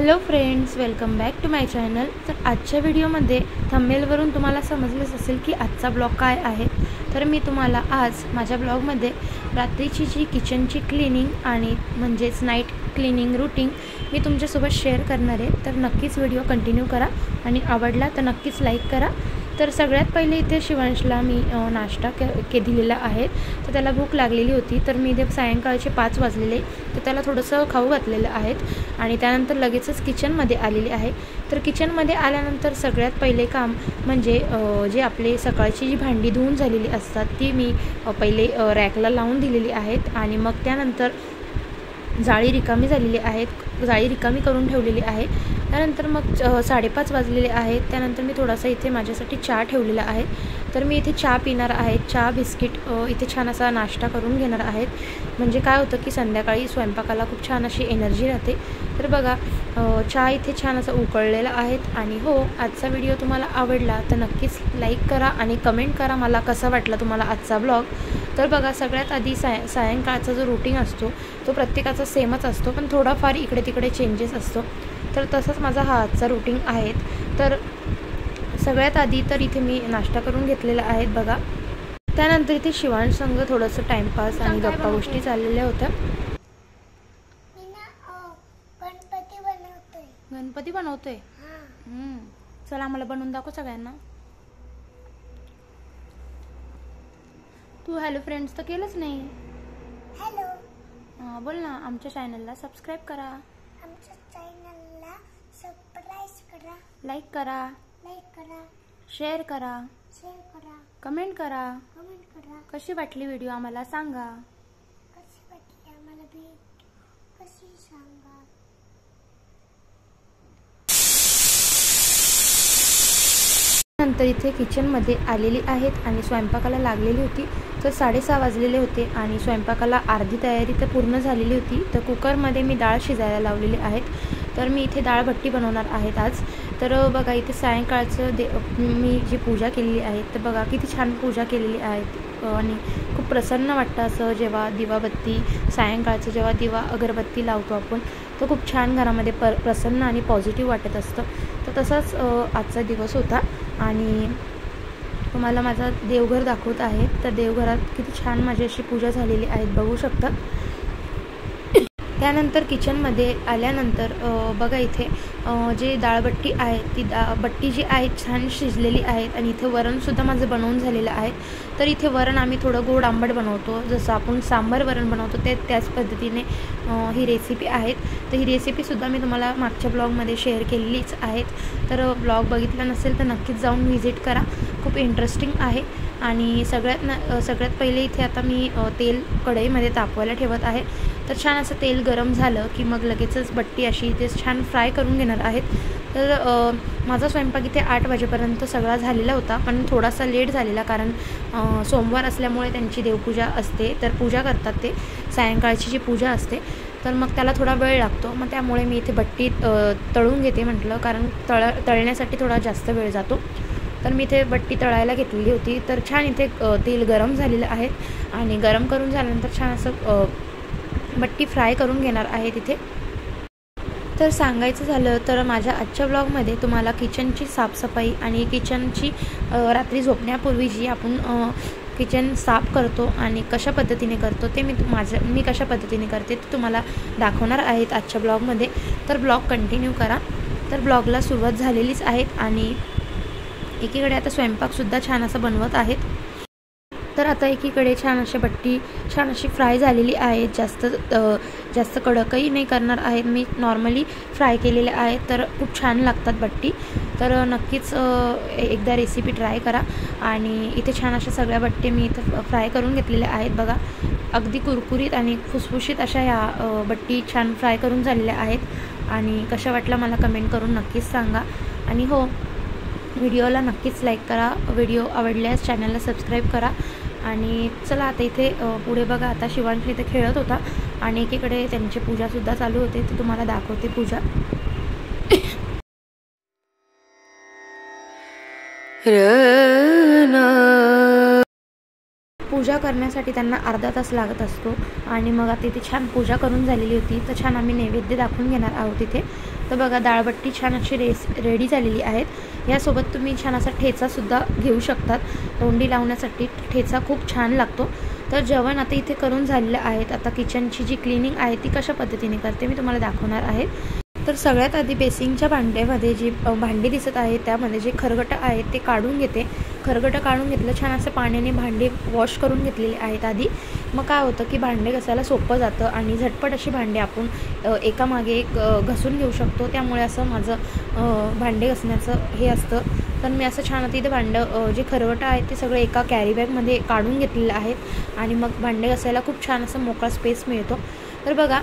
Hello friends, welcome back to my channel. तर आजच्या व्हिडिओमध्ये थंबनेलवरून तुम्हाला समजलंच असेल की आजचा ब्लॉग काय आहे। तर मी तुम्हाला आज माझ्या ब्लॉगमध्ये रात्रीची जी किचनची क्लिनिंग आणि म्हणजेच नाईट क्लिनिंग रूटीन मी तुमच्यासोबत शेअर करणार आहे। तर नक्कीच व्हिडिओ कंटिन्यू करा आणि आवडला तर नक्कीच लाईक करा। तर सगळ्यात पहिले इथे शिवांशला मी नाश्ता दिलेला आहे। तर त्याला भूक लागलेली होती, तर मी इथे सायंकाळचे 5 वाजलेले, तर त्याला थोडंसं खाऊ घातलेलं आहे आणि त्यानंतर लगेचच किचनमध्ये आलेली आहे। तर किचनमध्ये आल्यानंतर सगळ्यात पहिले काम म्हणजे जे आपले सकाळची जी भांडी धुवून झालेली असतात ती मी पहिले रॅकला लावून दिलेली आहेत आणि मग त्यानंतर जाळी रिकामी झालेली आहेत, जाळी रिकामी करून ठेवलेली आहे। त्यानंतर मग 5:30 वाजलेले आहेत। त्यानंतर मी थोडासा इथे माझ्यासाठी चहा ठेवलेला आहे। तर मी इथे चहा पिणार आहे, चहा बिस्किट इथे छान असा नाश्ता करून घेणार आहेत। म्हणजे काय होतं की संध्याकाळी स्वयंपाकाला खूप छान अशी एनर्जी राहते। तर बघा चहा इथे छान असं उकळलेला आहे। आणि हो, आजचा व्हिडिओ तुम्हाला आवडला तर नक्कीच लाईक करा आणि कमेंट करा मला कसा वाटला तुम्हाला आजचा ब्लॉग। तर बघा सगळ्यात आधी सायंकाळचा जो रूटीन असतो तो प्रत्येकाचा सेमच असतो, पण थोडाफार इकडे तिकडे चेंजेस असतो। तर तसंच माझा हा आजचा रूटीन आहे। तर सगळ्यात आधी तर इथे मी नाश्ता करून घेतलेला आहे बघा। त्यानंतर इथे शिवांश संग थोडंसं टाईमपास आणि गप्पा गोष्टी चाललेल्या होत्या। गणपती बनवतोय? चला आम्हाला बनवून दाखव सगळ्यांना। तू हॅलो फ्रेंड्स तर केलंच नाही। हॅलो बोल ना। आमच्या चॅनलला सबस्क्राईब करा, आमच्या चॅनलला सबस्क्राइब करा, लाईक करा, शेअर करा, कमेंट करा। कशी वाटली व्हिडिओ आम्हाला सांगा। नंतर इथे किचनमध्ये आलेली आहेत आणि स्वयंपाकाला लागलेली होती। तर 6:30 वाजलेले होते आणि स्वयंपाकाला अर्धी तयारी तर पूर्ण झालेली होती। तर कुकरमध्ये मी डाळ शिजायला लावलेली आहेत। तर मी इथे डाळ भट्टी बनवणार आहेत आज। तर बघा इथे सायंकाळचं मी जी पूजा केलेली आहे, तर बघा किती छान पूजा केलेली आहे आणि खूप प्रसन्न वाटतं असं जेव्हा दिवाबत्ती सायंकाळचं जेव्हा दिवा अगरबत्ती लावतो आपण, तर खूप छान घरामध्ये प्रसन्न आणि पॉझिटिव्ह वाटत असतं। तर तसाच आजचा दिवस होता आणि तुम्हाला माझा देवघर दाखवत आहे। तर देवघरात किती छान माझी अशी पूजा झालेली आहे बघू शकता। त्यानंतर किचनमध्ये आल्यानंतर बघा इथे जे डाळबट्टी आहे ती बट्टी जी आहे छान शिजलेली आहेत आणि इथे वरणसुद्धा माझं बनवून झालेलं आहे। तर इथे वरण आम्ही थोडं गोड आंबट बनवतो, जसं आपण सांबार वरण बनवतो त्याच पद्धतीने ही रेसिपी आहेत। तर ही रेसिपीसुद्धा मी तुम्हाला मागच्या ब्लॉगमध्ये शेअर केलेलीच आहेत। तर ब्लॉग बघितला नसेल तर नक्कीच जाऊन व्हिजिट करा, खूप इंटरेस्टिंग आहे। आणि सगळ्यात पहिले इथे आता मी तेल कढईमध्ये तापवायला ठेवत आहे। तर छान असं तेल गरम झालं की मग लगेचच बट्टी अशी इथे छान फ्राय करून घेणार आहेत। तर माझा स्वयंपाक इथे 8 वाजेपर्यंत सगळा झालेला होता, पण थोडासा लेट झालेला कारण सोमवार असल्यामुळे त्यांची देवपूजा असते। तर पूजा करतात ते सायंकाळची जी पूजा असते, तर मग त्याला थोडा वेळ लागतो। मग त्यामुळे मी इथे बट्टी तळून घेते म्हटलं, कारण तळण्यासाठी थोडा जास्त वेळ जातो। तर मी इथे बट्टी तळायला घेतलेली होती। तर छान इथे तेल गरम झालेलं आहे आणि गरम करून झाल्यानंतर छान असं बट्टी फ्राय करून घेणार आहे तिथे। तर सांगायचं झालं तर माझ्या आजच्या ब्लॉगमध्ये तुम्हाला किचनची साफसफाई आणि किचनची रात्री झोपण्यापूर्वी जी आपण किचन साफ करतो आणि कशा पद्धतीने करतो ते मी कशा पद्धतीने करते ते तुम्हाला दाखवणार आहेत आजच्या ब्लॉगमध्ये। तर ब्लॉग कंटिन्यू करा। तर ब्लॉगला सुरुवात झालेलीच आहेत आणि एकीकडे आता स्वयंपाकसुद्धा छान असं बनवत आहेत। तर आता एकीकडे छान अशी बट्टी छान अशी फ्राय झालेली आहे, जास्त कडकही नाही करणार आहेत, मी नॉर्मली फ्राय केलेले आहेत। तर खूप छान लागतात बट्टी। तर नक्कीच एकदा रेसिपी ट्राय करा। आणि इथे छान अशा सगळ्या बट्टी मी इथं फ्राय करून घेतलेल्या आहेत बघा। अगदी कुरकुरीत आणि खुसखुशीत अशा ह्या बट्टी छान फ्राय करून झालेल्या आहेत। आणि कशा वाटला मला कमेंट करून नक्कीच सांगा। आणि हो, व्हिडिओला नक्कीच लाईक करा, व्हिडिओ आवडल्यास चॅनलला सबस्क्राईब करा। आणि चला आता इथे पुढे बघा आता शिवांश इथे खेळत होता आणि एकीकडे त्यांची पूजासुद्धा चालू होते, ते तुम्हाला दाखवते पूजा। पूजा करण्यासाठी त्यांना अर्धा तास लागत असतो आणि मग आता इथे छान पूजा करून झालेली होती। तर छान आम्ही नैवेद्य दाखवून घेणार आहोत इथे। तर बघा डाळबट्टी छान अशी रेडी झालेली आहेत। यासोबत तुम्ही छान असा ठेचासुद्धा घेऊ शकतात, तोंडी लावण्यासाठी ठेचा खूप छान लागतो। तर जेवण आता इथे करून झालेलं आहे। आता किचनची जी क्लिनिंग आहे ती कशा पद्धतीने करते मी तुम्हाला दाखवणार आहे। तर सगळ्यात आधी बेसिंगच्या भांड्यामध्ये जी भांडी दिसत आहे त्यामध्ये जे खरगटं आहेत ते काढून घेते। खरगटं काढून घेतलं, छान असं पाण्याने भांडी वॉश करून घेतलेली आहेत आधी। मग काय होतं की भांडे घासायला सोपं जातं आणि झटपट अशी भांडी आपण एकामागे एक घासून घेऊ शकतो। त्यामुळे असं माझं भांडे घासण्याचं हे असतं। तर मी असं छान आता इथे भांडं जे खरवटं आहेत ते सगळं एका कॅरी बॅगमध्ये काढून घेतलेलं आहेत आणि मग भांडे घासायला खूप छान असं मोकळा स्पेस मिळतो। तर बघा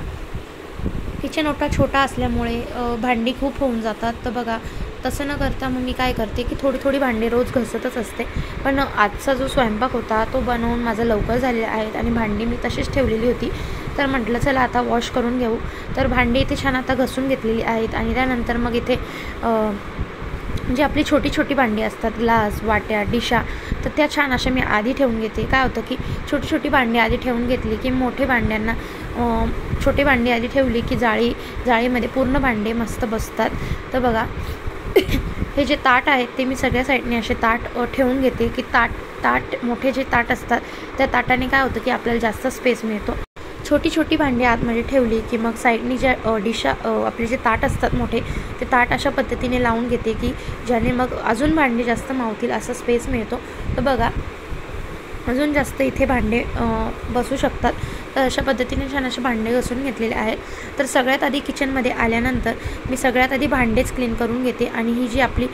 किचन ओटा छोटा असल्यामुळे भांडी खूप होऊन जातात। तर बघा तसं न करता मग मी काय करते की थोडी थोडी भांडी रोज घसतच असते। पण आजचा जो स्वयंपाक होता तो बनवून माझा लवकर झालेला आहे आणि भांडी मी तशीच ठेवलेली होती। तर म्हटलं चला आता वॉश करून घेऊ। तर भांडी इथे छान आता घसून घेतलेली आहेत आणि त्यानंतर मग इथे जी आपली छोटी छोटी भांडी असतात, ग्लास, वाट्या, डिशा, तर त्या छान अशा मी आधी ठेवून घेते। काय होतं की छोटी छोटी भांडी आधी ठेवून घेतली की मोठे भांड्यांना छोटी भांडी आधी ठेवली की जाळीमध्ये पूर्ण भांडे मस्त बसतात। तर बघा हे जे ताट आहेत ते मी सगळ्या साईडने असे ताट ठेवून घेते की ताट मोठे जे ताट असतात त्या ताटाने काय होतं की आपल्याला जास्त स्पेस मिळतो। छोटी छोटी भांडी आतमध्ये ठेवली की मग साईडनी ज्या डिशा आपले जे ताट असतात मोठे ते ताट अशा पद्धतीने लावून घेते की ज्याने मग अजून भांडी जास्त मावतील असा स्पेस मिळतो। तर बघा अजून जास्त इथे भांडे बसू शकतात। तर अशा पद्धतीने छान असे भांडे घासून घेतलेले आहेत। तर सगळ्यात आधी किचनमध्ये आल्यानंतर मी सगळ्यात आधी भांडेच क्लीन करून घेते आणि ही जी आपली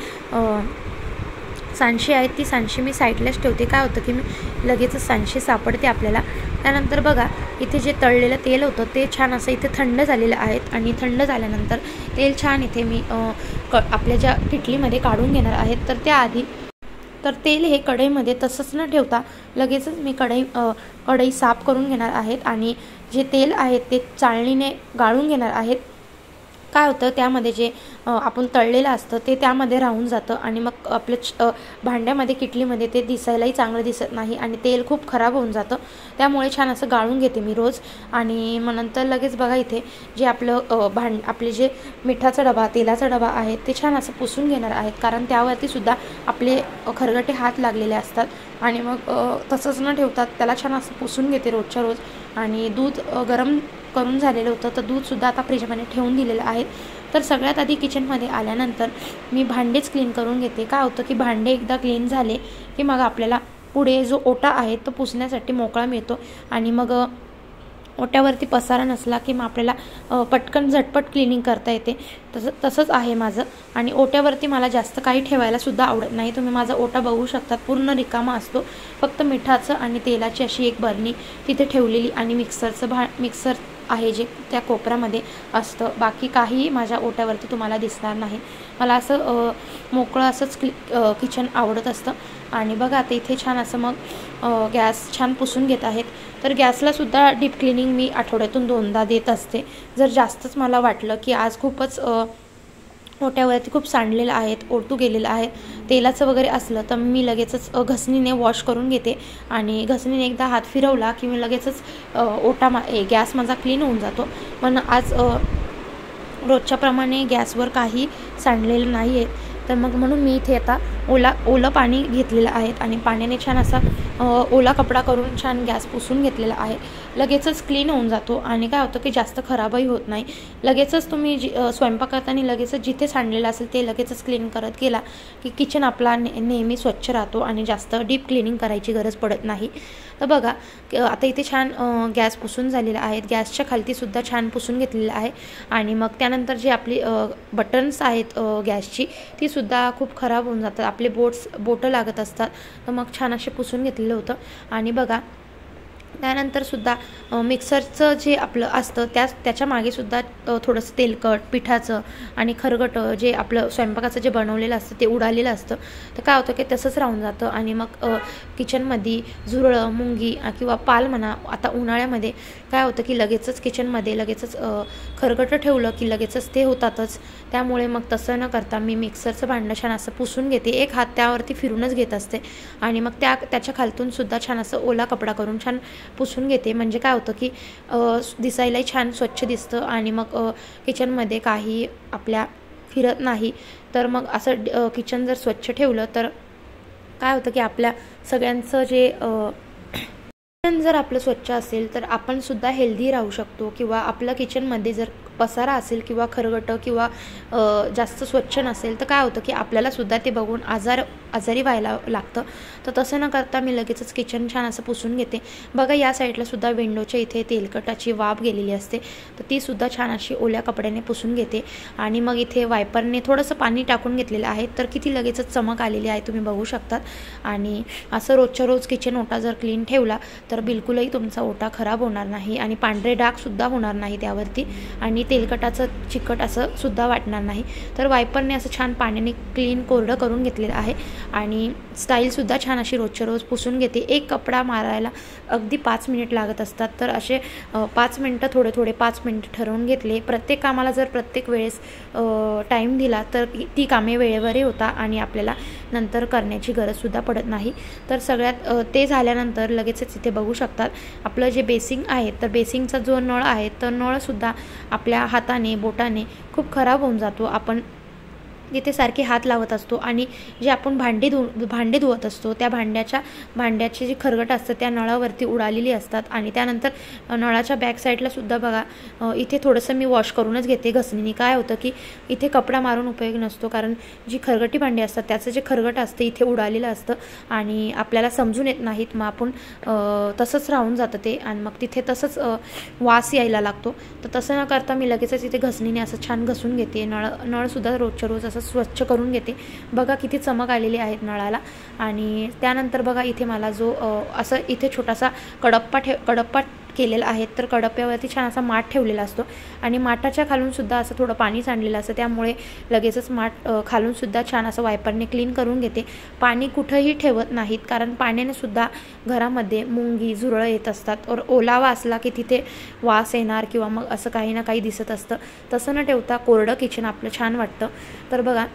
सांडशी आहेत ती सांडशी मी साईडलाच ठेवते। काय होतं की मी लगेचच सांडशी सापडते आपल्याला। त्यानंतर बघा इथे जे तळलेलं तेल होतं ते छान असं इथे थंड झालेलं आहे आणि थंड झाल्यानंतर तेल छान इथे मी आपल्या ज्या किटलीमध्ये काढून घेणार आहेत। तर त्याआधी तर तेल हे कढईमध्ये तसंच न ठेवता लगेचच मी कढई साफ करून घेणार आहेत आणि जे तेल आहे ते चाळणीने गाळून घेणार आहेत। काय होतं त्यामध्ये जे आपण तळलेलं असतं ते त्यामध्ये राहून जातं आणि मग आपल्या भांड्यामध्ये किटलीमध्ये ते दिसायलाही चांगलं दिसत नाही आणि तेल खूप खराब होऊन जातं। त्यामुळे छान असं गाळून घेते मी रोज आणि मग नंतर लगेच बघा इथे जे आपले जे मिठाचा डबा, तेलाचा डबा आहे ते छान असं पुसून घेणार आहेत, कारण त्यावरती सुद्धा आपले खरगटे हात लागलेले असतात आणि मग तसंच न ठेवतात त्याला छान असं पुसून घेते रोजच्या रोज। आणि दूध गरम करून झालेलं होतं तर दूधसुद्धा आता फ्रीजमध्ये ठेवून दिलेलं आहे। तर सगळ्यात आधी किचनमध्ये आल्यानंतर मी भांडेच क्लीन करून घेते। काय होतं की भांडे एकदा क्लीन झाले की मग आपल्याला पुढे जो ओटा आहे तो पुसण्यासाठी मोकळा मिळतो आणि मग ओट्यावरती पसारा नसला की मग आपल्याला पटकन झटपट क्लिनिंग करता येते। तसंच आहे माझं आणि ओट्यावरती मला जास्त काही ठेवायला सुद्धा आवडत नाही। तुम्ही माझा ओटा बघू शकता, पूर्ण रिकामा असतो। फक्त मिठाचं आणि तेलाची अशी एक बरणी तिथे ठेवलेली आणि मिक्सर आहे जे त्या कोपऱ्यामध्ये असतं। बाकी काही माझ्या ओट्यावरती तुम्हाला दिसणार नाही। मला असं मोकळं असंच किचन आवडत असतं। आणि बघा आता इथे छान असं मग गॅस छान पुसून घेत आहेत। तर गॅसला सुद्धा डीप क्लिनिंग मी आठवड्यातून 2दा देत असते। जर जास्तच मला वाटलं की आज खूपच ओट्यावरती खूप सांडलेलं आहेत, ओढतू गेलेलं आहे, तेलाचं वगैरे असलं तर मी लगेचच घसणीने वॉश करून घेते आणि घसणीने एकदा हात फिरवला की मी लगेचच गॅस माझा क्लीन होऊन जातो। पण आज रोजच्याप्रमाणे गॅसवर काही सांडलेलं नाही आहे। तर मग म्हणून मी इथे आता ओलं पाणी घेतलेलं आहे आणि पाण्याने छान असा ओला कपडा करून छान गॅस पुसून घेतलेला आहे। लगेचच क्लीन होऊन जातो आणि काय होतं की जास्त खराबही होत नाही। लगेचच तुम्ही स्वयंपाक करताना लगेचच जिथे सांडलेलं असेल ते लगेचच क्लीन करत गेला की किचन आपला नेहमी स्वच्छ राहतो आणि जास्त डीप क्लिनिंग करायची गरज पडत नाही। तर बघा आता इथे छान गॅस पुसून झालेला आहे, गॅसच्या खालतीसुद्धा छान पुसून घेतलेलं आहे आणि मग त्यानंतर जी आपली बटन्स आहेत गॅसची ती सुद्धा खूप खराब होऊन जातात, आपले बोटं लागत असतात। तर मग छान असे पुसून घेतलेलं होतं आणि बघा त्यानंतर सुद्धा मिक्सरचं जे आपलं असतं त्याच्या मागे सुद्धा थोडंसं तेलकट, पिठाचं आणि खरगटं जे आपलं स्वयंपाकाचं जे बनवलेलं असतं ते उडालेलं असतं। तर काय होतं की तसंच राहून जातं आणि मग किचनमध्ये झुरळं, मुंगी किंवा पाल म्हणा, आता उन्हाळ्यामध्ये काय होतं की लगेचच किचनमध्ये खरगटं ठेवलं की लगेचच ते होतातच। त्यामुळे मग तसं न करता मी मिक्सरचं भांडं छान असं पुसून घेते, एक हात त्यावरती फिरूनच घेत असते आणि मग त्याच्या खालतून सुद्धा छान असं ओला कपडा करून छान पुसून घेते. म्हणजे काय होतं की दिसायलाही छान स्वच्छ दिसतं आणि मग किचनमध्ये काही आपल्या फिरत नाही. तर मग असं किचन जर स्वच्छ ठेवलं तर काय होतं की आपल्या सगळ्यांचं जे किचन जर आपलं स्वच्छ असेल तर आपण सुद्धा हेल्दी राहू शकतो. किंवा आपलं किचनमध्ये जर पसारा असेल किंवा खरगटं किंवा जास्त स्वच्छ नसेल तर काय होतं की आपल्याला सुद्धा ते बघून आजारी व्हायला लागतं. तर तसं न करता मी लगेचच किचन छान असं पुसून घेते. बघा या साईडला सुद्धा विंडोच्या इथे तेलकटाची वाफ गेलेली असते, तर ती सुद्धा छान अशी ओल्या कपड्याने पुसून घेते. आणि मग इथे वायपरने थोडंसं पाणी टाकून घेतलेलं आहे, तर किती लगेचच चमक आलेली आहे तुम्ही बघू शकतात. आणि असं रोजच्या रोज किचन ओटा जर क्लीन ठेवला तर बिलकुलही तुमचा ओटा खराब होणार नाही आणि पांढरे डागसुद्धा होणार नाही त्यावरती आणि तेलकटाचं चिकट असं सुद्धा वाटणार नाही. तर वायपरने असं छान पाण्याने क्लीन कोरडं करून घेतलेलं आहे आणि स्टाईलसुद्धा छान अशी रोजच्या रोज पुसून घेते. एक कपडा मारायला अगदी 5 मिनिट लागत असतात, तर असे 5 मिनटं थोडे 5 मिनटं ठरवून घेतले. प्रत्येक कामाला जर प्रत्येक वेळेस टाईम दिला तर ती कामे वेळेवरही होता आणि आपल्याला नंतर करण्याची गरजसुद्धा पडत नाही. तर सगळ्यात ते झाल्यानंतर लगेचच इथे बघू शकतात आपलं जे बेसिंग आहे, तर बेसिंगचा जो नळ आहे तर नळसुद्धा आपल्या हाताने बोटाने खूप खराब होऊन जातो. आपण तिथे सारखे हात लावत असतो आणि जे आपण भांडे धुवत असतो त्या भांड्याची जी खरगट असतं त्या नळावरती उडालेली असतात. आणि त्यानंतर नळाच्या बॅक साईडला सुद्धा बघा इथे थोडंसं मी वॉश करूनच घेते घसणीने. काय होतं की इथे कपडा मारून उपयोग नसतो, कारण जी खरगटी भांडी असतात त्याचं जे खरगट असतं इथे उडालेलं असतं आणि आपल्याला समजून येत नाहीत. मग आपण तसंच राहून जातं ते आणि मग तिथे तसंच वास यायला लागतो. तर तसं न करता मी लगेचच इथे घसणीने असं छान घसून घेते. नळसुद्धा रोजच्या रोज असं स्वच्छ करून घेते. बघा किती चमक आलेली आहेत नळाला. आणि त्यानंतर बघा इथे मला जो असं इथे छोटासा कडप्पा केलेला आहे, तर कडप्प्यावरती छान असा माठ ठेवलेला असतो आणि माठाच्या खालून सुद्धा असं थोडं पाणी सांडलेलं असतं, त्यामुळे लगेचच माठ खालून सुद्धा छान असं वायपरने क्लीन करून घेते. पाणी कुठंही ठेवत नाहीत, कारण पाण्याने सुद्धा घरामध्ये मुंगी झुरळं येत असतात. और ओलावा असला की तिथे वास येणार किंवा मग असं काही ना काही दिसत असतं. तसं न ठेवता कोरडं किचन आपलं छान वाटतं. तर बघा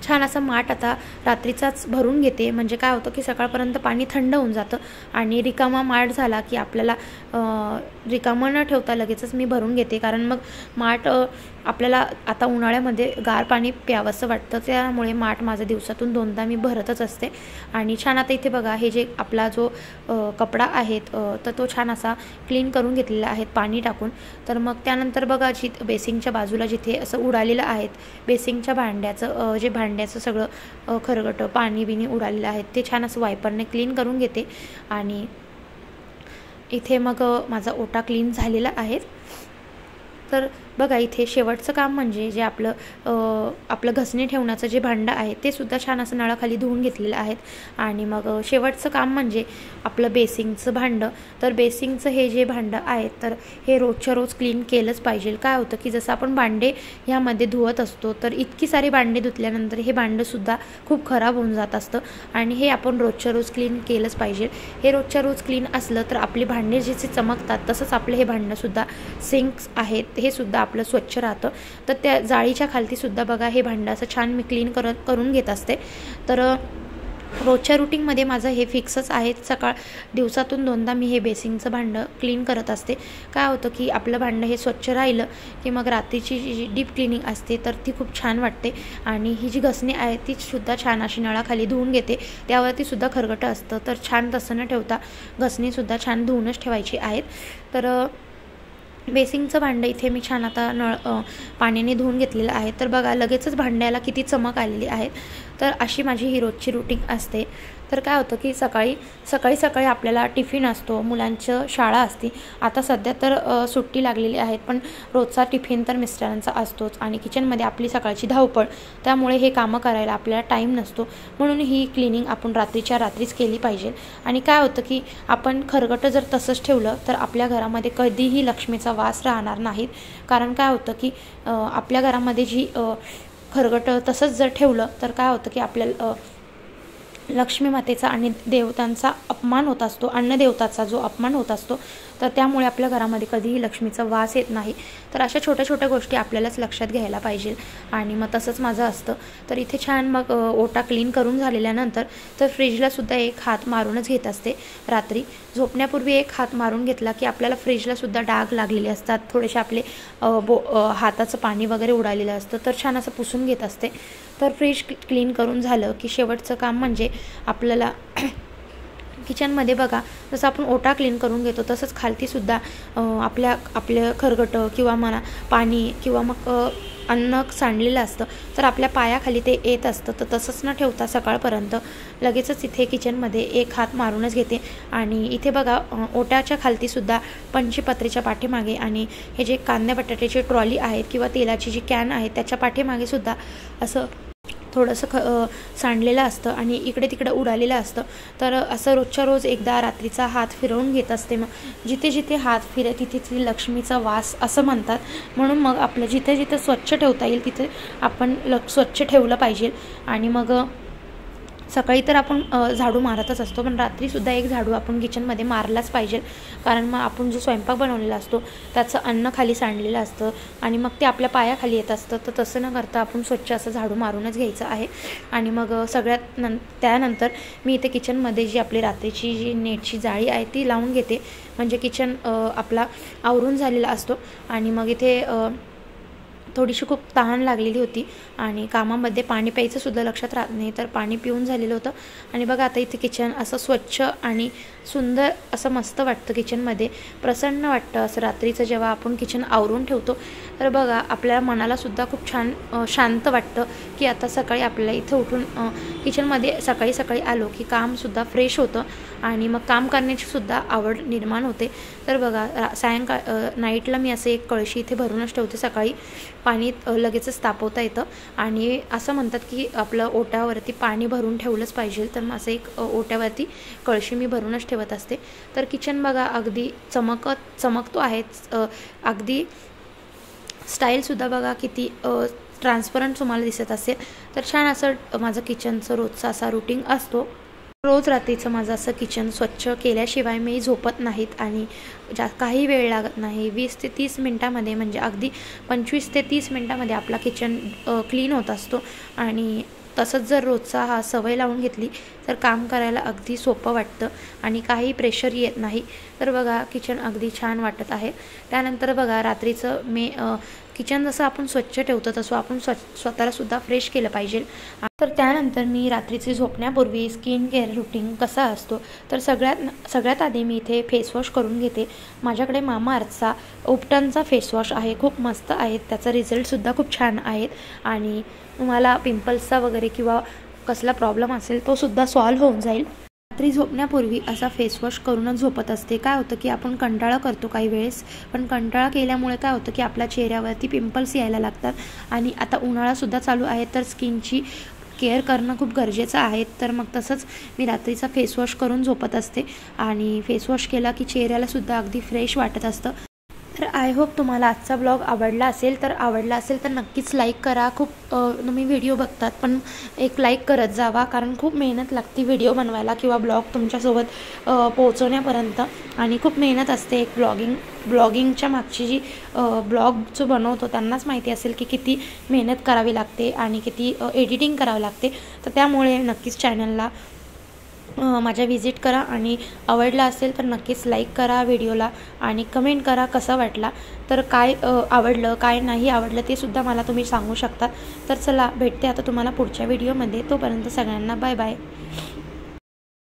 छान असं माठ आता रात्रीचाच भरून घेते, म्हणजे काय होतं की सकाळपर्यंत पाणी थंड होऊन जातं आणि रिकामा माठ झाला की आपल्याला रिकामा न ठेवता लगेचच मी भरून घेते. कारण मग माठ आपल्याला आता उन्हाळ्यामध्ये गार पाणी प्यावंसं वाटतं, त्यामुळे माठ माझं दिवसातून 2दा मी भरतच असते. आणि छान आता इथे बघा हे जे आपला जो कपडा आहे तर तो छान असा क्लीन करून घेतलेला आहे पाणी टाकून. तर मग त्यानंतर बघा बेसिंगच्या बाजूला जिथे असं उडालेलं आहे बेसिंगच्या भांड्याचं सगळं खरगटं पाणी बिणी उडालेलं आहे ते छान असं वायपरने क्लीन करून घेते. आणि इथे मग माझा ओटा क्लीन झालेला आहे. तर बघा इथे शेवटचं काम म्हणजे जे आपलं घसणी ठेवण्याचं जे भांडं आहे ते सुद्धा छान असं नळाखाली धुवून घेतलेलं आहे. आणि मग शेवटचं काम म्हणजे आपलं बेसिंगचं भांडं. तर बेसिंगचं हे जे भांडं आहे तर हे रोजच्या रोज क्लीन केलंच पाहिजे. काय होतं की जसं आपण भांडे ह्यामध्ये धुवत असतो तर इतकी सारी भांडे धुतल्यानंतर हे भांडंसुद्धा खूप खराब होऊन जात असतं आणि हे आपण रोजच्या रोज क्लीन केलंच पाहिजे. हे रोजच्या रोज क्लीन असलं तर आपली भांडे जे चमकतात तसंच आपलं हे भांडंसुद्धा सिंक्स आहेत हे सुद्धा आपलं स्वच्छ राहतं. तर त्या जाळीच्या खालती सुद्धा बघा हे भांडं असं छान मी क्लीन करून घेत असते. तर रोजच्या रुटीनमध्ये माझं हे फिक्सच आहे. दिवसातून 2दा मी हे बेसिंगचं भांडं क्लीन करत असते. काय होतं की आपलं भांडं हे स्वच्छ राहिलं की मग रात्रीची जी डीप क्लिनिंग असते तर ती खूप छान वाटते. आणि ही जी घसणी आहे ती सुद्धा छान अशी नळाखाली धुवून घेते, त्यावरती सुद्धा खरगटं असतं. तर छान तसं न ठेवता घसणीसुद्धा छान धुवूनच ठेवायची आहेत. तर बेसिंगचं भांडं इथे मी छान आता पाण्याने धुवून घेतलेलं आहे. तर बघा लगेचच भांड्याला किती चमक आलेली आहे. तर अशी माझी ही रोजची रुटीन असते. तर काय होतं की सकाळी आपल्याला टिफिन असतो, मुलांचं शाळा असते. आता सध्या तर सुट्टी लागलेली आहे, पण रोजचा टिफिन तर मिस्टरांचा असतोच आणि किचनमध्ये आपली सकाळची धावपळ, त्यामुळे हे कामं करायला आपल्याला टाईम नसतो. म्हणून ही क्लिनिंग आपण रात्रीच्या रात्रीच केली पाहिजे. आणि काय होतं की आपण खरगटं जर तसंच ठेवलं तर आपल्या घरामध्ये कधीही लक्ष्मीचा वास राहणार नाहीत. कारण काय होतं की आपल्या घरामध्ये जी खरगटं तसंच जर ठेवलं तर काय होतं की आपल्याला लक्ष्मी मातेचा आणि देवतांचा अपमान होत असतो, अन्नदेवताचा जो अपमान होत असतो तर त्यामुळे आपल्या घरामध्ये कधीही लक्ष्मीचा वास येत नाही. तर अशा छोट्या छोट्या गोष्टी आपल्यालाच लक्षात घ्यायला पाहिजे. आणि मग तसंच माझं असतं. तर इथे छान मग ओटा क्लीन करून झालेल्यानंतर तर फ्रीजलासुद्धा एक हात मारूनच घेत असते. रात्री झोपण्यापूर्वी एक हात मारून घेतला की आपल्याला फ्रीजलासुद्धा डाग लागलेले असतात, थोडेसे आपले हाताचं पाणी वगैरे उडालेलं असतं, तर छान असं पुसून घेत असते. तर फ्रीज क्लीन करून झालं की शेवटचं काम म्हणजे आपल्याला किचनमध्ये बघा जसं आपण ओटा क्लीन करून घेतो तसंच खालतीसुद्धा आपलं खरगटं किंवा म्हणा पाणी किंवा मग अन्न सांडलेलं असतं, तर आपल्या पायाखाली ते येत असतं. तर तसंच न ठेवता सकाळपर्यंत लगेचच इथे किचनमध्ये एक हात मारूनच घेते. आणि इथे बघा ओट्याच्या खालतीसुद्धा पंचपत्रीच्या पाठीमागे आणि हे जे कांद्या बटाट्याची ट्रॉली आहेत किंवा तेलाची जी कॅन आहे त्याच्या पाठीमागेसुद्धा असं थोडंसं सांडलेलं असतं आणि इकडे तिकडे उडालेलं असतं. तर असं रोजच्या रोज एकदा रात्रीचा हात फिरवून घेत असते. मग जिथे जिथे हात फिरे तिथे तिथे लक्ष्मीचा वास असं म्हणतात. म्हणून मग आपलं जिथे जिथे स्वच्छ ठेवता येईल तिथे आपण स्वच्छ ठेवलं पाहिजे. आणि मग सकाळी तर आपण झाडू मारतच असतो, पण रात्रीसुद्धा एक झाडू आपण किचनमध्ये मारलाच पाहिजे. कारण मग आपण जो स्वयंपाक बनवलेला असतो त्याचं अन्न खाली सांडलेलं असतं आणि मग ते आपल्या पायाखाली येत असतं. तर तसं न करता आपण स्वच्छ असं झाडू मारूनच घ्यायचं आहे. आणि मग त्यानंतर मी इथे किचनमध्ये जी आपली रात्रीची जी नेटची जाळी आहे ती लावून घेते. म्हणजे किचन आपला आवरून झालेला असतो. आणि मग इथे थोडीशी खूप तहान लागलेली होती आणि कामामध्ये पाणी प्यायचंसुद्धा लक्षात राहत नाही, तर पाणी पिऊन झालेलं होतं. आणि बघा आता इथे किचन असं स्वच्छ आणि सुंदर असं मस्त वाटतं. किचनमध्ये प्रसन्न वाटतं असं रात्रीचं जेव्हा आपण किचन आवरून ठेवतो. तर बघा आपल्या मनालासुद्धा खूप छान शांत वाटतं की आता सकाळी आपल्याला इथं उठून किचनमध्ये सकाळी सकाळी आलो की कामसुद्धा फ्रेश होतं आणि मग काम करण्याचीसुद्धा आवड निर्माण होते. तर बघा नाईटला मी असं एक कळशी इथे भरूनच ठेवते. सकाळी पाणी लगेचच तापवता येतं आणि असं म्हणतात की आपलं ओट्यावरती पाणी भरून ठेवलंच पाहिजे. तर मग असं एक ओट्यावरती कळशी मी भरूनच ठेवत असते. तर किचन बघा अगदी चमकतो आहे. अगदी स्टाईलसुद्धा बघा किती ट्रान्सपरंट तुम्हाला दिसत असेल. तर छान असं माझं किचनचं रोजचा असा रुटीन असतो. रोज रात्रीचं माझं असं किचन स्वच्छ केल्याशिवाय मी झोपत नाहीत आणि काही वेळ लागत नाही. 20 ते 30 मिनटामध्ये म्हणजे अगदी 25 ते 30 मिनटामध्ये आपला किचन क्लीन होत असतो. आणि तसंच जर रोजचा हा सवय लावून घेतली तर काम करायला अगदी सोपं वाटतं आणि काही प्रेशर येत नाही. तर बघा किचन अगदी छान वाटत आहे. त्यानंतर बघा रात्रीचं मी किचन जसं आपण स्वच्छ ठेवतो तसं आपण स्वतःलासुद्धा फ्रेश केलं पाहिजे. तर त्यानंतर मी रात्रीचे झोपण्यापूर्वी स्किन केअर रुटीन कसा असतो तर सगळ्यात आधी मी इथे फेसवॉश करून घेते. माझ्याकडे मामाअर्थचा उपटनचा फेसवॉश आहे, खूप मस्त आहे. त्याचा रिझल्टसुद्धा खूप छान आहेत आणि तुम्हाला पिंपल्सचा वगैरे किंवा कसला प्रॉब्लेम असेल तोसुद्धा सॉल्व्ह होऊन जाईल. रात्री झोपण्यापूर्वी असा फेसवॉश करूनच झोपत असते. काय होतं की आपण कंटाळा करतो काही वेळेस, पण कंटाळा केल्यामुळे काय होतं की आपल्या चेहऱ्यावरती पिंपल्स यायला लागतात. आणि आता उन्हाळासुद्धा चालू आहे तर स्किनची केअर करणं खूप गरजेचं आहे. तर मग तसंच मी रात्रीचा फेसवॉश करून झोपत असते आणि फेसवॉश केला की चेहऱ्यालासुद्धा अगदी फ्रेश वाटत असतं. तर आय होप तुम्हाला आजचा ब्लॉग आवडला असेल तर नक्कीच लाईक करा. खूप तुम्ही व्हिडिओ बघतात पण एक लाईक करत जावा, कारण खूप मेहनत लागते व्हिडिओ बनवायला किंवा ब्लॉग तुमच्यासोबत पोहोचवण्यापर्यंत. आणि खूप मेहनत असते एक ब्लॉगिंगच्या मागची जी ब्लॉग जो बनवतो त्यांनाच माहिती असेल की किती मेहनत करावी लागते आणि किती एडिटिंग करावी लागते. तर त्यामुळे नक्कीच चॅनलला माझ्या व्हिजिट करा आणि आवडला असेल तर नक्कीच लाईक करा व्हिडिओला आणि कमेंट करा कसा वाटला. तर काय आवडलं काय नाही आवडलं ते सुद्धा मला तुम्ही सांगू शकता. तर चला भेटते आता तुम्हाला पुढच्या व्हिडिओमध्ये. तोपर्यंत सगळ्यांना बाय बाय.